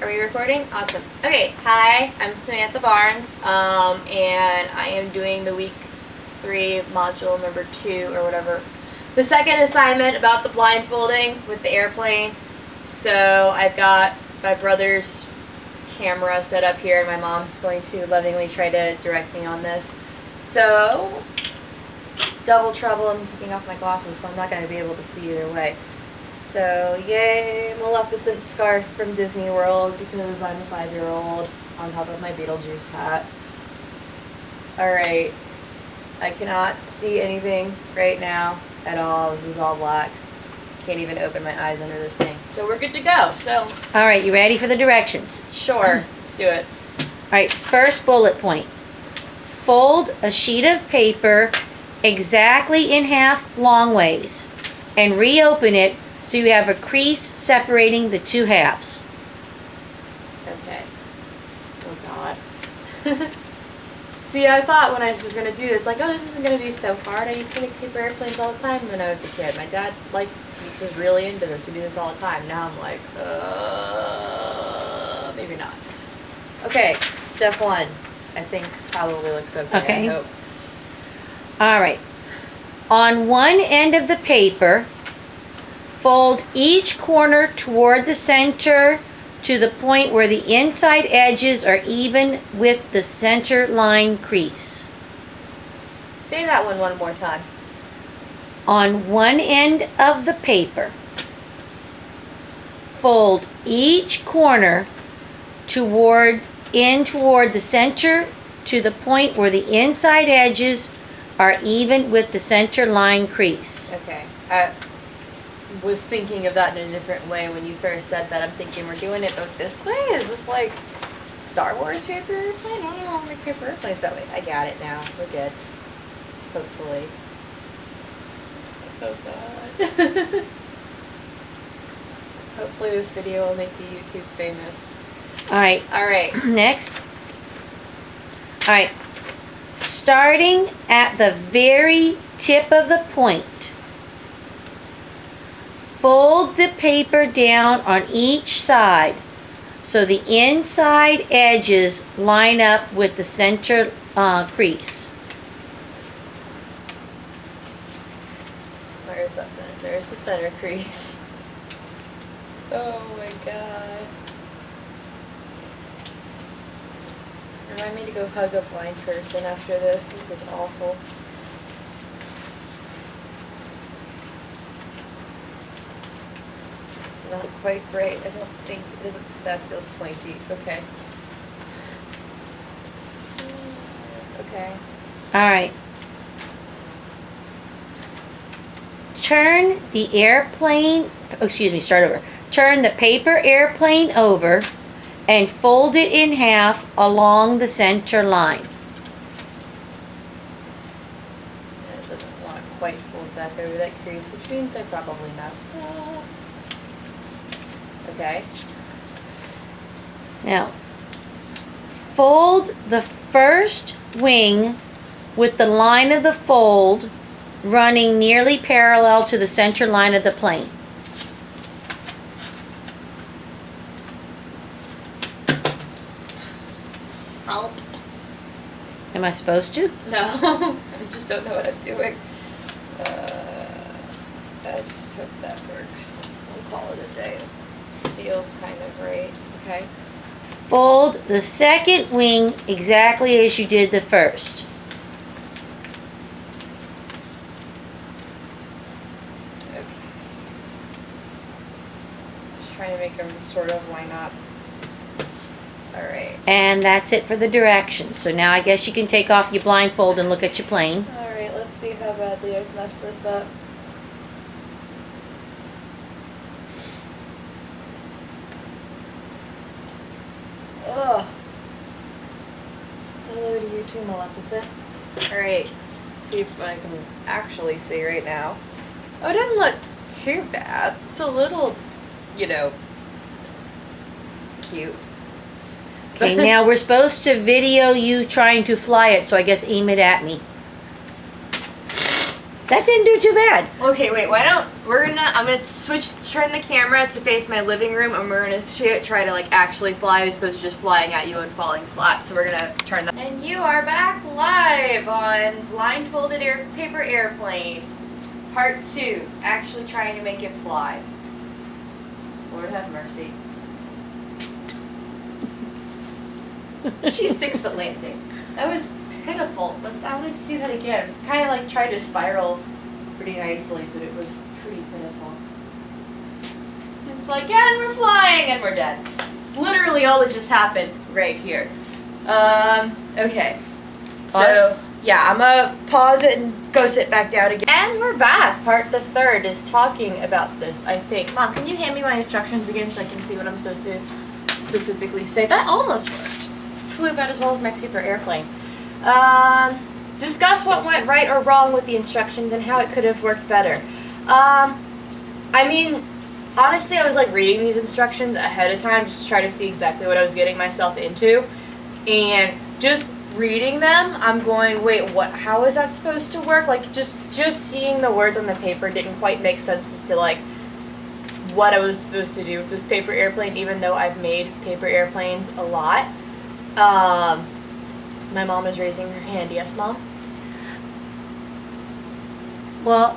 Are we recording? Awesome. Okay, hi, I'm Samantha Barnes, and I am doing the week 3 module number 2 or whatever. The second assignment about the blindfolding with the airplane. So I've got my brother's camera set up here, and my mom's going to lovingly try to direct me on this. So, double trouble, I'm taking off my glasses, so I'm not going to be able to see either way. So, yay, Maleficent scarf from Disney World because I'm a 5-year-old on top of my Beetlejuice hat. Alright, I cannot see anything right now at all. This is all black. Can't even open my eyes under this thing. So we're good to go. So, alright, you ready for the directions? Sure, let's do it. Alright, first bullet point. Fold a sheet of paper exactly in half long ways and reopen it so you have a crease separating the two halves. Okay. Oh God. See, I thought when I was going to do this, like, oh, this isn't going to be so hard. I used to make paper airplanes all the time when I was a kid. My dad, like, he was really into this. We do this all the time. Now I'm like, maybe not. Okay, step 1. I think probably looks okay. Okay. I hope. Alright. On one end of the paper, fold each corner toward the center to the point where the inside edges are even with the center line crease. Say that one more time. On one end of the paper, fold each corner toward the center to the point where the inside edges are even with the center line crease. Okay. I was thinking of that in a different way when you first said that. I'm thinking we're doing it both this way? Is this like Star Wars paper airplane? I don't know how to make paper airplanes that way. I got it now. We're good. Hopefully. Oh God. Hopefully this video will make you YouTube famous. Alright. Alright. Next. Alright. Starting at the very tip of the point, fold the paper down on each side so the inside edges line up with the center crease. Where is that center? There's the center crease. Oh my God. Remind me to go hug a blind person after this. This is awful. It's not quite right. I don't think it isn't. That feels pointy. Okay. Okay. Alright. Turn the airplane, start over. Turn the paper airplane over and fold it in half along the center line. It doesn't want to quite fold back over that crease, which means I probably messed up. Okay. Now, fold the first wing with the line of the fold running nearly parallel to the center line of the plane. Help. Am I supposed to? No. I just don't know what I'm doing. I just hope that works. We'll call it a day. It feels kind of right. Okay. Fold the second wing exactly as you did the first. Okay. Just trying to make them sort of line up. Alright. And that's it for the directions. So now I guess you can take off your blindfold and look at your plane. Alright, let's see how badly I've messed this up. Ugh. Hello to you too, Maleficent. Alright, let's see what I can actually see right now. Oh, it doesn't look too bad. It's a little, cute. Okay, now we're supposed to video you trying to fly it, so I guess aim it at me. That didn't do too bad. Okay, wait, I'm gonna turn the camera to face my living room, and we're gonna try to like actually fly as opposed to just flying at you and falling flat. So we're gonna turn that. And you are back live on Blindfolded Paper Airplane, Part 2, actually trying to make it fly. Lord have mercy. She sticks the landing. That was pitiful. I want to see that again. Kind of like tried to spiral pretty nicely, but it was pretty pitiful. It's like, and we're flying, and we're dead. It's literally all that just happened right here. Okay. So, yeah, I'm gonna pause it and go sit back down again. And we're back. Part the third is talking about this, I think. Mom, can you hand me my instructions again so I can see what I'm supposed to specifically say? That almost worked. Flew about as well as my paper airplane. Discuss what went right or wrong with the instructions and how it could have worked better. I mean, honestly, I was like reading these instructions ahead of time just to try to see exactly what I was getting myself into. And just reading them, I'm going, wait, what? How is that supposed to work? Like, just seeing the words on the paper didn't quite make sense as to, like, what I was supposed to do with this paper airplane, even though I've made paper airplanes a lot. My mom is raising her hand. Yes, Mom? Well,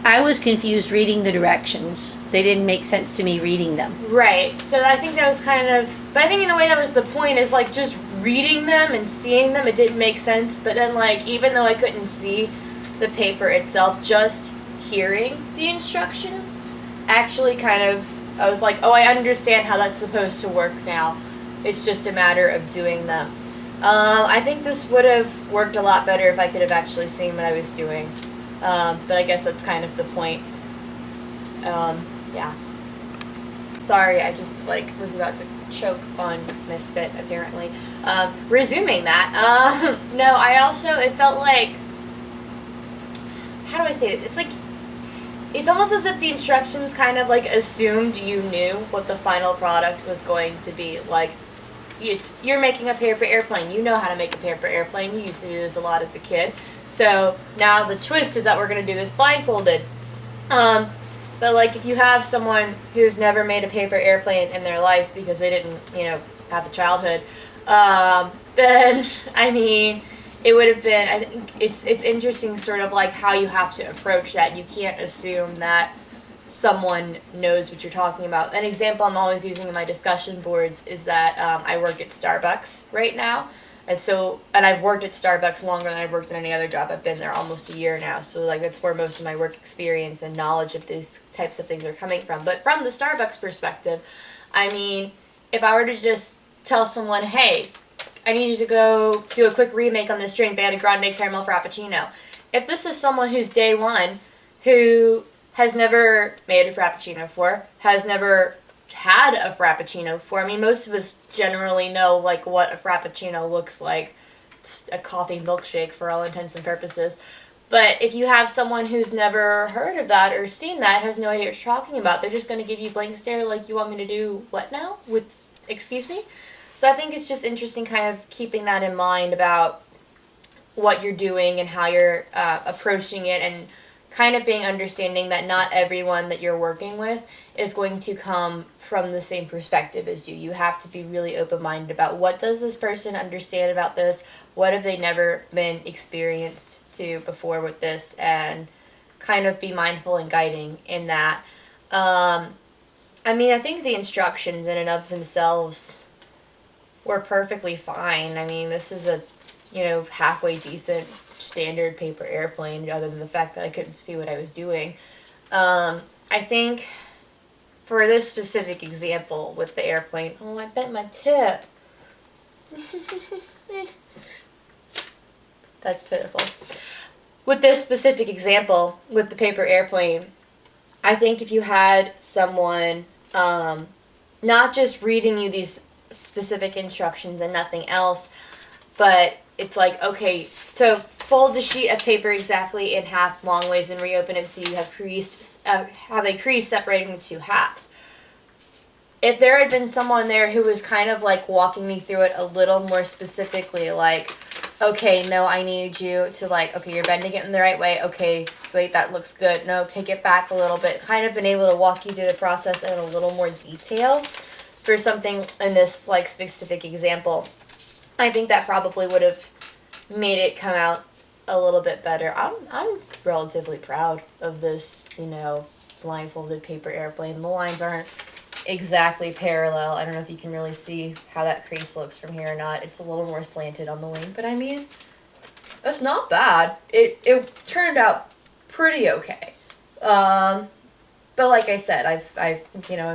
I was confused reading the directions. They didn't make sense to me reading them. Right. So I think that was kind of, but I think in a way that was the point, is like just reading them and seeing them, it didn't make sense. But then like, even though I couldn't see the paper itself, just hearing the instructions actually kind of, I was like, oh, I understand how that's supposed to work now. It's just a matter of doing them. I think this would have worked a lot better if I could have actually seen what I was doing. But I guess that's kind of the point. Yeah. Sorry, I just like was about to choke on my spit apparently. Resuming that. No, I also, it felt like, how do I say this? It's like, it's almost as if the instructions kind of like assumed you knew what the final product was going to be. Like, you're making a paper airplane. You know how to make a paper airplane. You used to do this a lot as a kid. So now the twist is that we're going to do this blindfolded. But like if you have someone who's never made a paper airplane in their life because they didn't, have a childhood, then, I mean, it would have been, I think it's interesting sort of like how you have to approach that. You can't assume that someone knows what you're talking about. An example I'm always using in my discussion boards is that I work at Starbucks right now. And I've worked at Starbucks longer than I've worked in any other job. I've been there almost a year now. So like that's where most of my work experience and knowledge of these types of things are coming from. But from the Starbucks perspective, I mean, if I were to just tell someone, hey, I need you to go do a quick remake on this drink. They had a grande caramel frappuccino. If this is someone who's day one, who has never made a frappuccino before, has never had a frappuccino before. I mean, most of us generally know like what a frappuccino looks like. It's a coffee milkshake for all intents and purposes. But if you have someone who's never heard of that or seen that, has no idea what you're talking about, they're just going to give you a blank stare like, you want me to do what now? Excuse me? So I think it's just interesting kind of keeping that in mind about what you're doing and how you're approaching it, and kind of being understanding that not everyone that you're working with is going to come from the same perspective as you. You have to be really open-minded about what does this person understand about this, what have they never been experienced to before with this, and kind of be mindful and guiding in that. I mean, I think the instructions in and of themselves were perfectly fine. I mean, this is a, halfway decent standard paper airplane, other than the fact that I couldn't see what I was doing. I think for this specific example with the airplane, oh, I bent my tip. That's pitiful. With this specific example with the paper airplane, I think if you had someone not just reading you these specific instructions and nothing else, but it's like, okay, so fold the sheet of paper exactly in half long ways and reopen it so you have a crease separating the two halves. If there had been someone there who was kind of like walking me through it a little more specifically, like, okay, no, I need you to like, okay, you're bending it in the right way. Okay, wait, that looks good. No, take it back a little bit. Kind of been able to walk you through the process in a little more detail for something in this like specific example. I think that probably would have made it come out a little bit better. I'm relatively proud of this, blindfolded paper airplane. The lines aren't exactly parallel. I don't know if you can really see how that crease looks from here or not. It's a little more slanted on the wing, but I mean, that's not bad. It turned out pretty okay. But like I said, I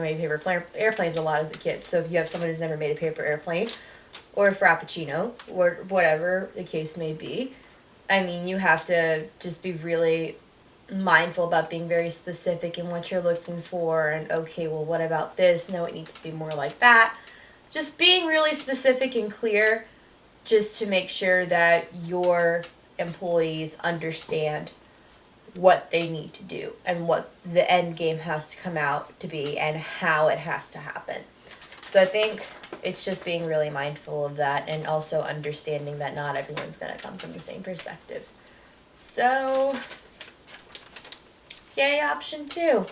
made paper airplanes a lot as a kid. So if you have someone who's never made a paper airplane, or a frappuccino, or whatever the case may be, I mean, you have to just be really mindful about being very specific in what you're looking for. And okay, well, what about this? No, it needs to be more like that. Just being really specific and clear, just to make sure that your employees understand what they need to do and what the end game has to come out to be and how it has to happen. So I think it's just being really mindful of that and also understanding that not everyone's going to come from the same perspective. So, yay, option 2.